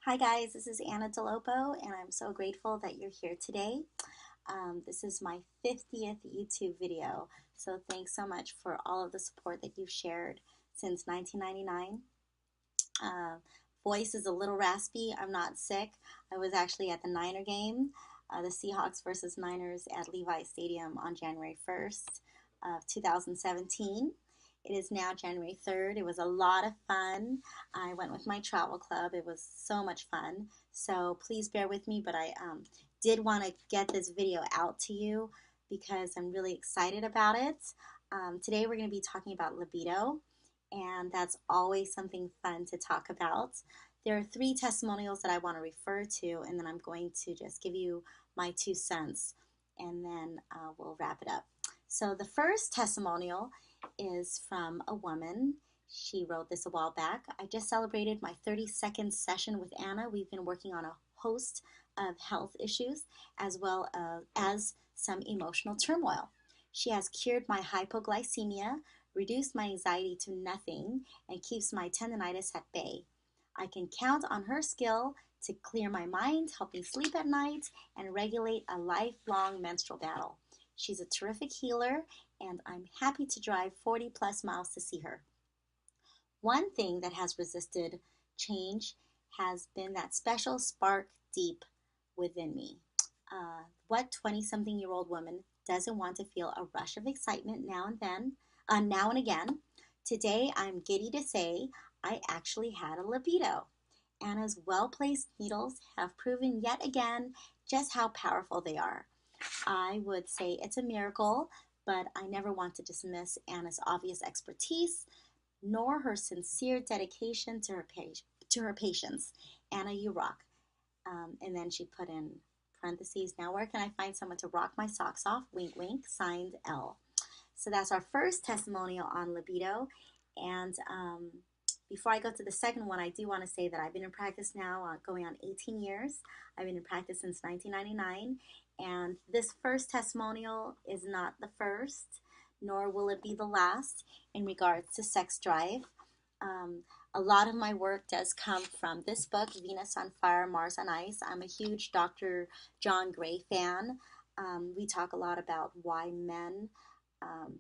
Hi guys, this is Anna DeLopo, and I'm so grateful that you're here today. This is my 50th YouTube video, so thanks so much for all of the support that you've shared since 1999. Uh, Voice is a little raspy. I'm not sick. I was actually at the Niner game, the Seahawks versus Niners at Levi Stadium on January 1st of 2017. It is now January 3rd. It was a lot of fun. I went with my travel club. It was so much fun. So please bear with me, but I did want to get this video out to you because I'm really excited about it. Today we're going to be talking about libido, and that's always something fun to talk about. There are three testimonials that I want to refer to, and then I'm going to just give you my 2 cents, and then we'll wrap it up. So the first testimonial is from a woman. She wrote this a while back. I just celebrated my 32nd session with Anna. We've been working on a host of health issues as well as some emotional turmoil. She has cured my hypoglycemia, reduced my anxiety to nothing, and keeps my tendonitis at bay. I can count on her skill to clear my mind, help me sleep at night, and regulate a lifelong menstrual battle. She's a terrific healer, and I'm happy to drive 40 plus miles to see her. One thing that has resisted change has been that special spark deep within me. What 20-something-year-old woman doesn't want to feel a rush of excitement now and again? Today, I'm giddy to say I actually had a libido. Anna's well-placed needles have proven yet again just how powerful they are. I would say it's a miracle, but I never want to dismiss Anna's obvious expertise nor her sincere dedication to her patients. Anna, you rock. And then she put in parentheses, now where can I find someone to rock my socks off? Wink, wink, signed L. So that's our first testimonial on libido. And before I go to the second one, I do want to say that I've been in practice now going on 18 years. I've been in practice since 1999. And this first testimonial is not the first, nor will it be the last in regards to sex drive. Um, a lot of my work does come from this book, Venus on Fire, Mars on Ice. I'm a huge Dr. John Gray fan. We talk a lot about why men,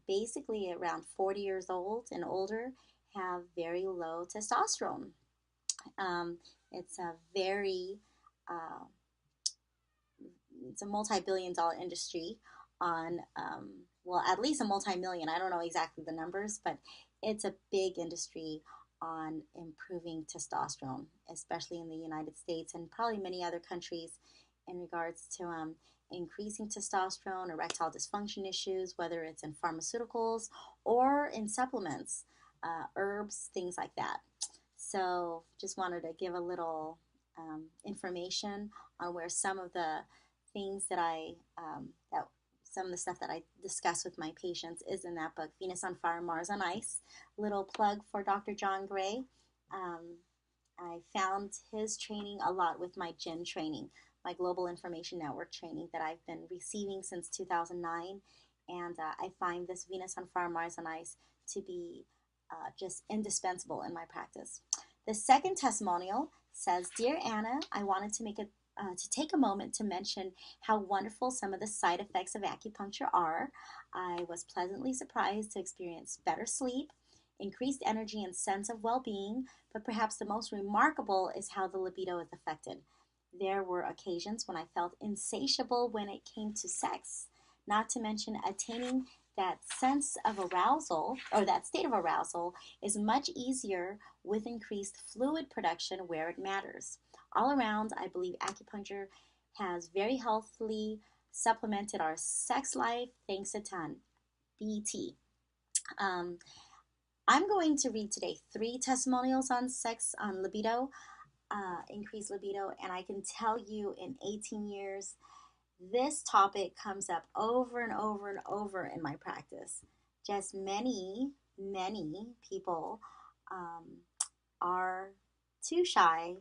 basically around 40 years old and older, have very low testosterone. It's a very uh, it's a multi-billion-dollar industry on well, at least a multi-million. I don't know exactly the numbers, but it's a big industry on improving testosterone, especially in the United States and probably many other countries, in regards to increasing testosterone, erectile dysfunction issues, whether it's in pharmaceuticals or in supplements, herbs, things like that. So just wanted to give a little information on where some of the things that that some of the stuff that I discuss with my patients is in that book, Venus on Fire, Mars on Ice. Little plug for Dr. John Gray. I found his training a lot with my GIN training, my Global Information Network training that I've been receiving since 2009. And I find this Venus on Fire, Mars on Ice to be just indispensable in my practice. The second testimonial says, Dear Anna, I wanted to take a moment to mention how wonderful some of the side effects of acupuncture are. I was pleasantly surprised to experience better sleep, increased energy, and sense of well-being, but perhaps the most remarkable is how the libido is affected. There were occasions when I felt insatiable when it came to sex, not to mention attaining that sense of arousal, or that state of arousal, is much easier with increased fluid production where it matters. All around, I believe acupuncture has very healthily supplemented our sex life. Thanks a ton. BT. I'm going to read today 3 testimonials on sex, on libido, increased libido, and I can tell you in 18 years, this topic comes up over and over and over in my practice. Just many people are too shy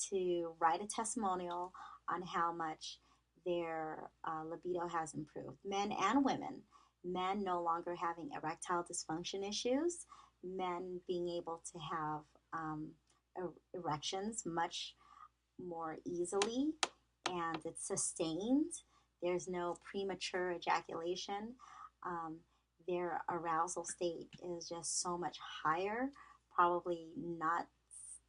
to write a testimonial on how much their libido has improved. Men and women. Men no longer having erectile dysfunction issues. Men being able to have erections much more easily, and it's sustained. There's no premature ejaculation. Um, their arousal state is just so much higher. Probably not,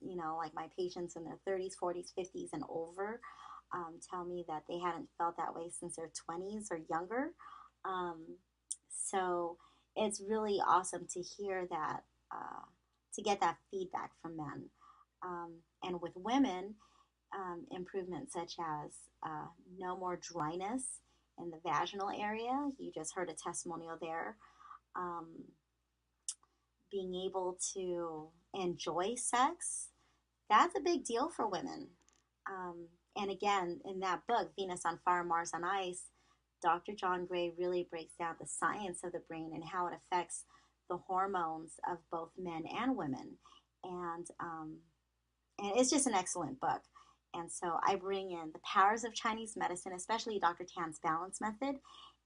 like my patients in their 30s, 40s, 50s, and over tell me that they hadn't felt that way since their 20s or younger. Um, so it's really awesome to hear that, to get that feedback from men. And with women, improvements such as no more dryness in the vaginal area. You just heard a testimonial there. Um, being able to enjoy sex, that's a big deal for women. And again, in that book, Venus on Fire, Mars on Ice, Dr. John Gray really breaks down the science of the brain and how it affects the hormones of both men and women. And and it's just an excellent book. And so I bring in the powers of Chinese medicine, especially Dr. Tan's balance method,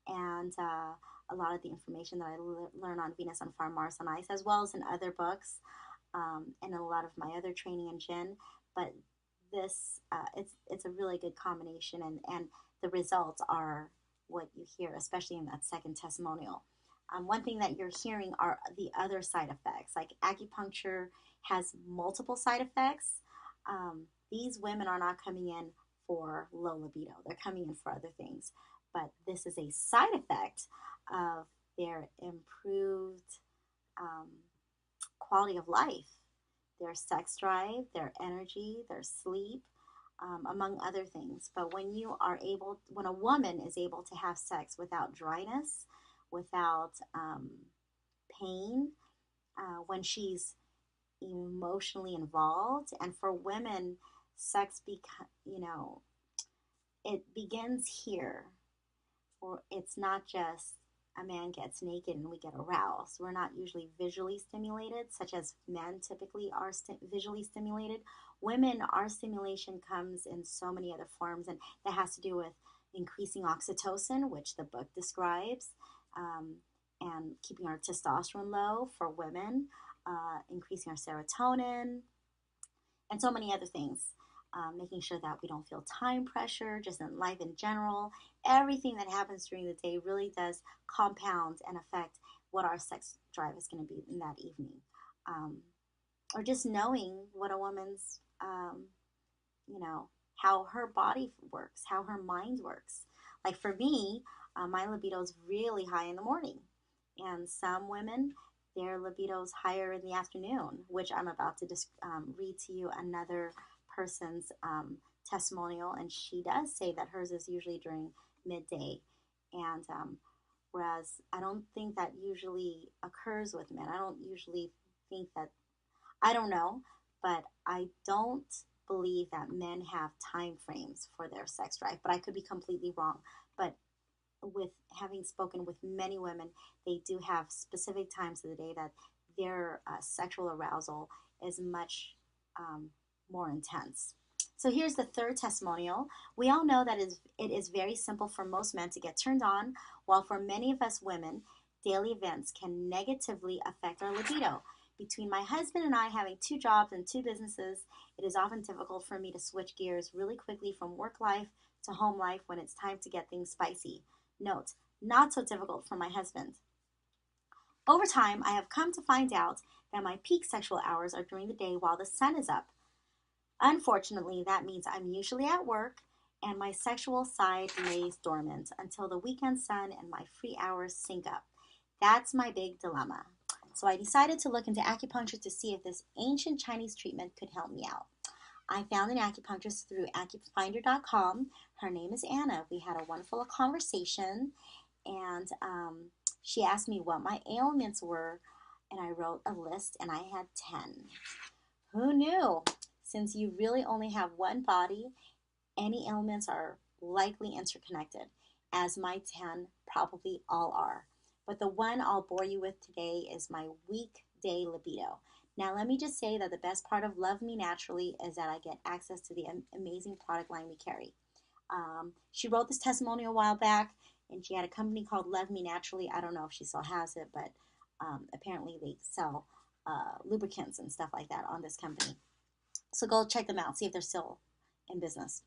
and a lot of the information that I learn on Venus on Fire, Mars on Ice, as well as in other books, and a lot of my other training in Jin. But this, it's a really good combination, and the results are what you hear, especially in that second testimonial. One thing that you're hearing are the other side effects, like acupuncture has multiple side effects. These women are not coming in for low libido, they're coming in for other things. But this is a side effect of their improved um, quality of life, their sex drive, their energy, their sleep, among other things. But when a woman is able to have sex without dryness, without pain, when she's emotionally involved, and for women, sex it begins here. Or it's not just a man gets naked and we get aroused. We're not usually visually stimulated, such as men typically are visually stimulated. Women, our stimulation comes in so many other forms, and that has to do with increasing oxytocin, which the book describes, and keeping our testosterone low for women, increasing our serotonin, and so many other things. Making sure that we don't feel time pressure, just in life in general. Everything that happens during the day really does compound and affect what our sex drive is going to be in that evening. Or just knowing what a woman's, how her body works, how her mind works. Like for me, my libido is really high in the morning. And some women, their libido is higher in the afternoon, which I'm about to read to you another person's testimonial, and she does say that hers is usually during midday, and whereas I don't think that usually occurs with men. I don't usually think that, I don't know, but I don't believe that men have time frames for their sex drive, but I could be completely wrong. But with having spoken with many women, they do have specific times of the day that their sexual arousal is much more intense. So here's the third testimonial. We all know that it is very simple for most men to get turned on, while for many of us women, daily events can negatively affect our libido. Between my husband and I having 2 jobs and 2 businesses, it is often difficult for me to switch gears really quickly from work life to home life when it's time to get things spicy. Note, not so difficult for my husband. Over time, I have come to find out that my peak sexual hours are during the day while the sun is up. Unfortunately, that means I'm usually at work and my sexual side lays dormant until the weekend sun and my free hours sync up. That's my big dilemma. So I decided to look into acupuncture to see if this ancient Chinese treatment could help me out. I found an acupuncturist through acufinder.com. Her name is Anna. We had a wonderful conversation, and she asked me what my ailments were, and I wrote a list, and I had 10. Who knew? Since you really only have one body, any ailments are likely interconnected, as my 10 probably all are. But the one I'll bore you with today is my weekday libido. Now, let me just say that the best part of Love Me Naturally is that I get access to the amazing product line we carry. She wrote this testimonial a while back, and she had a company called Love Me Naturally. I don't know if she still has it, but apparently they sell lubricants and stuff like that on this company. So go check them out, see if they're still in business.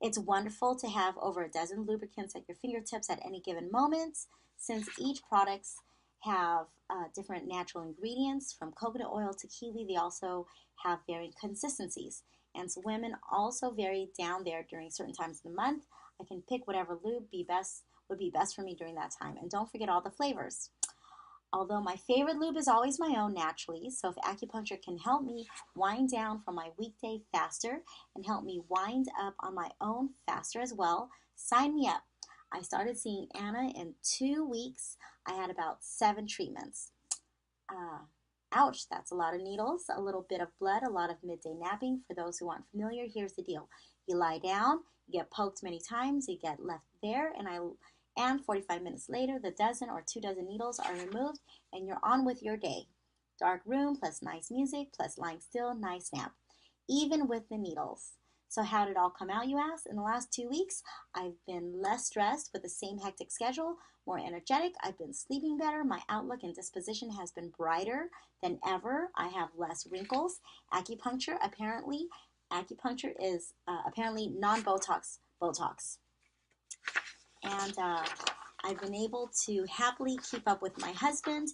It's wonderful to have over a dozen lubricants at your fingertips at any given moment, since each products have different natural ingredients from coconut oil to kiwi. They also have varying consistencies, and so women also vary down there during certain times of the month. I can pick whatever lube would be best for me during that time, and don't forget all the flavors. Although my favorite lube is always my own naturally, so if acupuncture can help me wind down from my weekday faster and help me wind up on my own faster as well, sign me up. I started seeing Anna in 2 weeks. I had about 7 treatments. Ouch, that's a lot of needles, a little bit of blood, a lot of midday napping. For those who aren't familiar, here's the deal. You lie down, you get poked many times, you get left there, and 45 minutes later, the dozen or 2 dozen needles are removed, and you're on with your day. Dark room, plus nice music, plus lying still, nice nap, even with the needles. So how did it all come out, you ask? In the last 2 weeks, I've been less stressed with the same hectic schedule, more energetic. I've been sleeping better. My outlook and disposition has been brighter than ever. I have less wrinkles. Acupuncture is apparently non-Botox Botox. And I've been able to happily keep up with my husband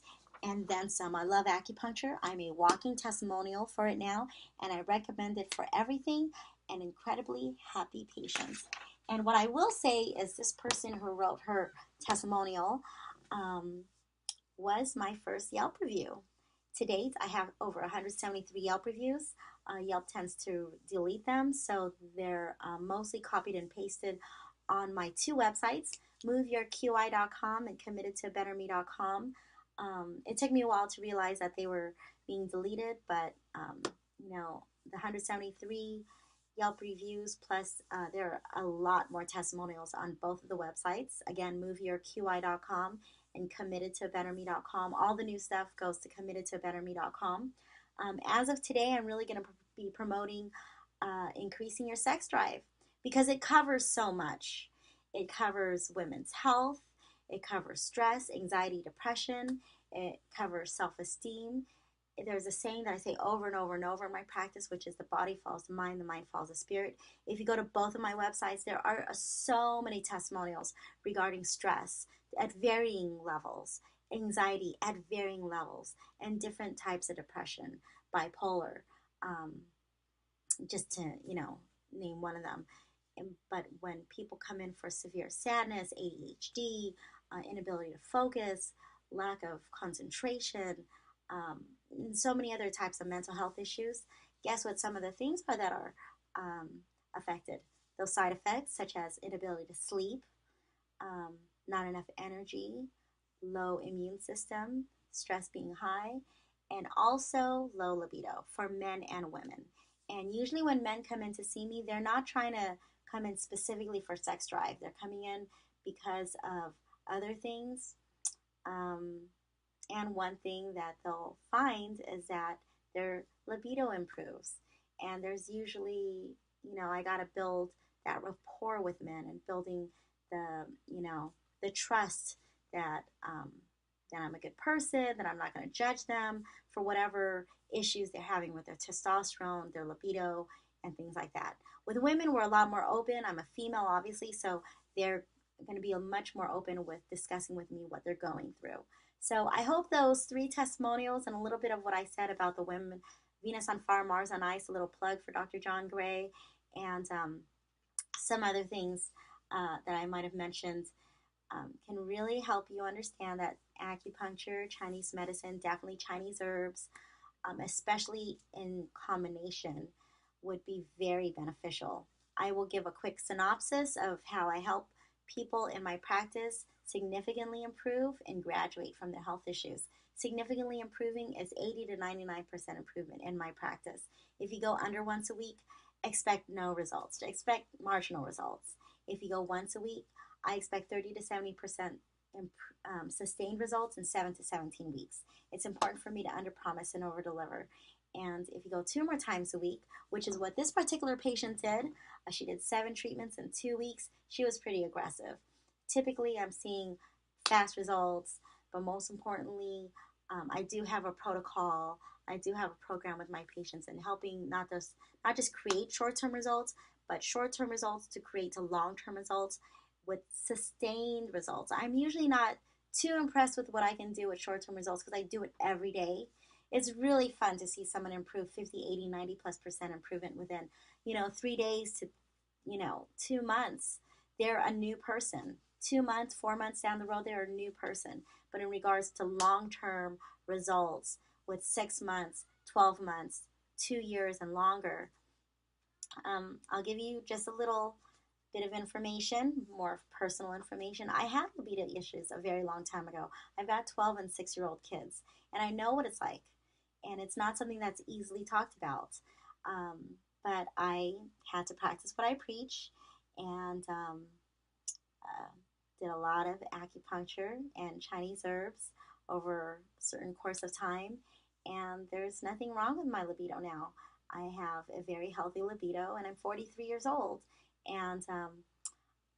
and then some. I love acupuncture. I'm a walking testimonial for it now, and I recommend it for everything and incredibly happy patients. And what I will say is this person who wrote her testimonial was my first Yelp review. To date, I have over 173 Yelp reviews. Yelp tends to delete them, so they're mostly copied and pasted on my 2 websites, moveyourqi.com and committedtobetterme.com. It took me a while to realize that they were being deleted, but the 173 Yelp reviews, plus there are a lot more testimonials on both of the websites. Again, moveyourqi.com and committedtobetterme.com. All the new stuff goes to committedtobetterme.com. As of today, I'm really going to be promoting increasing your sex drive, because it covers so much. It covers women's health, it covers stress, anxiety, depression, it covers self-esteem. There's a saying that I say over and over and over in my practice, which is the body follows the mind follows the spirit. If you go to both of my websites, there are so many testimonials regarding stress at varying levels, anxiety at varying levels, and different types of depression, bipolar, just to, name one of them. But when people come in for severe sadness, ADHD, inability to focus, lack of concentration, and so many other types of mental health issues, guess what some of the things are that are affected? Those side effects, such as inability to sleep, not enough energy, low immune system, stress being high, and also low libido for men and women. And usually when men come in to see me, they're not trying to come in specifically for sex drive. They're coming in because of other things. And one thing that they'll find is that their libido improves. And there's usually, I got to build that rapport with men and building the trust that that I'm a good person, that I'm not going to judge them for whatever issues they're having with their testosterone, their libido, and things like that. With women, we're a lot more open. I'm a female, obviously, so they're going to be much more open with discussing with me what they're going through. So I hope those 3 testimonials and a little bit of what I said about the women, Venus on Fire, Mars on Ice, a little plug for Dr. John Gray, and some other things that I might have mentioned can really help you understand that acupuncture, Chinese medicine, definitely Chinese herbs, especially in combination, would be very beneficial. I will give a quick synopsis of how I help people in my practice significantly improve and graduate from their health issues. Significantly improving is 80 to 99% improvement in my practice. If you go under once a week, expect no results. Expect marginal results. If you go once a week, I expect 30 to 70% sustained results in 7 to 17 weeks. It's important for me to underpromise and overdeliver. And if you go 2 more times a week, which is what this particular patient did, she did 7 treatments in 2 weeks. She was pretty aggressive. Typically, I'm seeing fast results, but most importantly, I do have a protocol I do have a program with my patients and helping not just create short-term results, but short-term results to create to long-term results with sustained results. I'm usually not too impressed with what I can do with short-term results because I do it every day. It's really fun to see someone improve 50, 80, 90+% improvement within, 3 days to, 2 months. They're a new person. 2 months, 4 months down the road, they're a new person. But in regards to long-term results with 6 months, 12 months, 2 years, and longer, I'll give you just a little bit of information, more personal information. I had libido issues a very long time ago. I've got 12 and 6-year-old kids, and I know what it's like. And it's not something that's easily talked about. But I had to practice what I preach, and uh, did a lot of acupuncture and Chinese herbs over a certain course of time. And there's nothing wrong with my libido now. I have a very healthy libido, and I'm 43 years old. And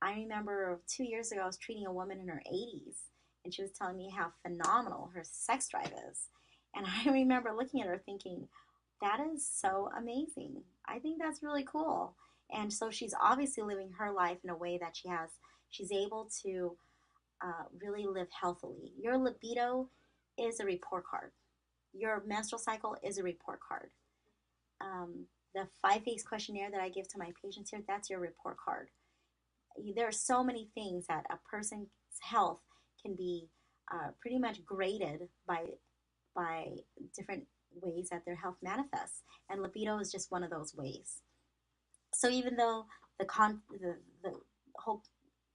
I remember 2 years ago, I was treating a woman in her 80s, and she was telling me how phenomenal her sex drive is. And I remember looking at her thinking, that is so amazing. I think that's really cool. And so she's obviously living her life in a way that she's able to really live healthily. Your libido is a report card. Your menstrual cycle is a report card. The 5-phase questionnaire that I give to my patients here, that's your report card. There are so many things that a person's health can be pretty much graded by different ways that their health manifests, and libido is just one of those ways. So even though the whole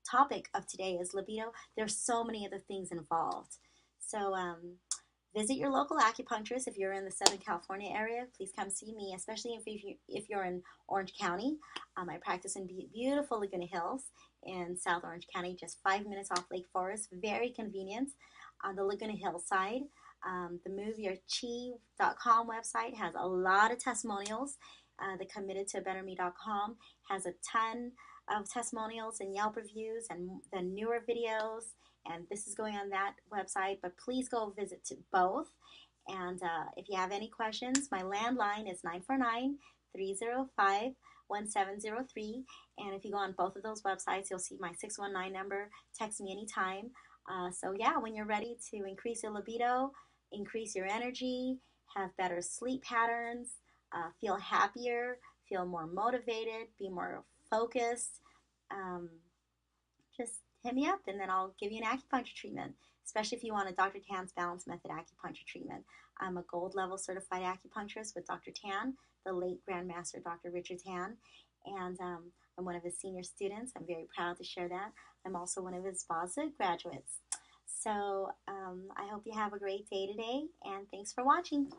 topic of today is libido, there's so many other things involved. So visit your local acupuncturist if you're in the Southern California area. Please come see me, especially if you're in Orange County. I practice in beautiful Laguna Hills in South Orange County, just 5 minutes off Lake Forest. Very convenient on the Laguna Hills side. The moveyourchi.com website has a lot of testimonials. The committed to betterme.com has a ton of testimonials and Yelp reviews and the newer videos. And this is going on that website, but please go visit both. And if you have any questions, my landline is 949-305-1703. And if you go on both of those websites, you'll see my 619 number. Text me anytime. So yeah, when you're ready to increase your libido, increase your energy, have better sleep patterns, feel happier, feel more motivated, be more focused, just hit me up and then I'll give you an acupuncture treatment, especially if you want a Dr. Tan's Balance Method acupuncture treatment. I'm a gold level certified acupuncturist with Dr. Tan, the late Grandmaster Dr. Richard Tan, and I'm one of his senior students. I'm very proud to share that. I'm also one of his Vaza graduates. So I hope you have a great day today, and thanks for watching.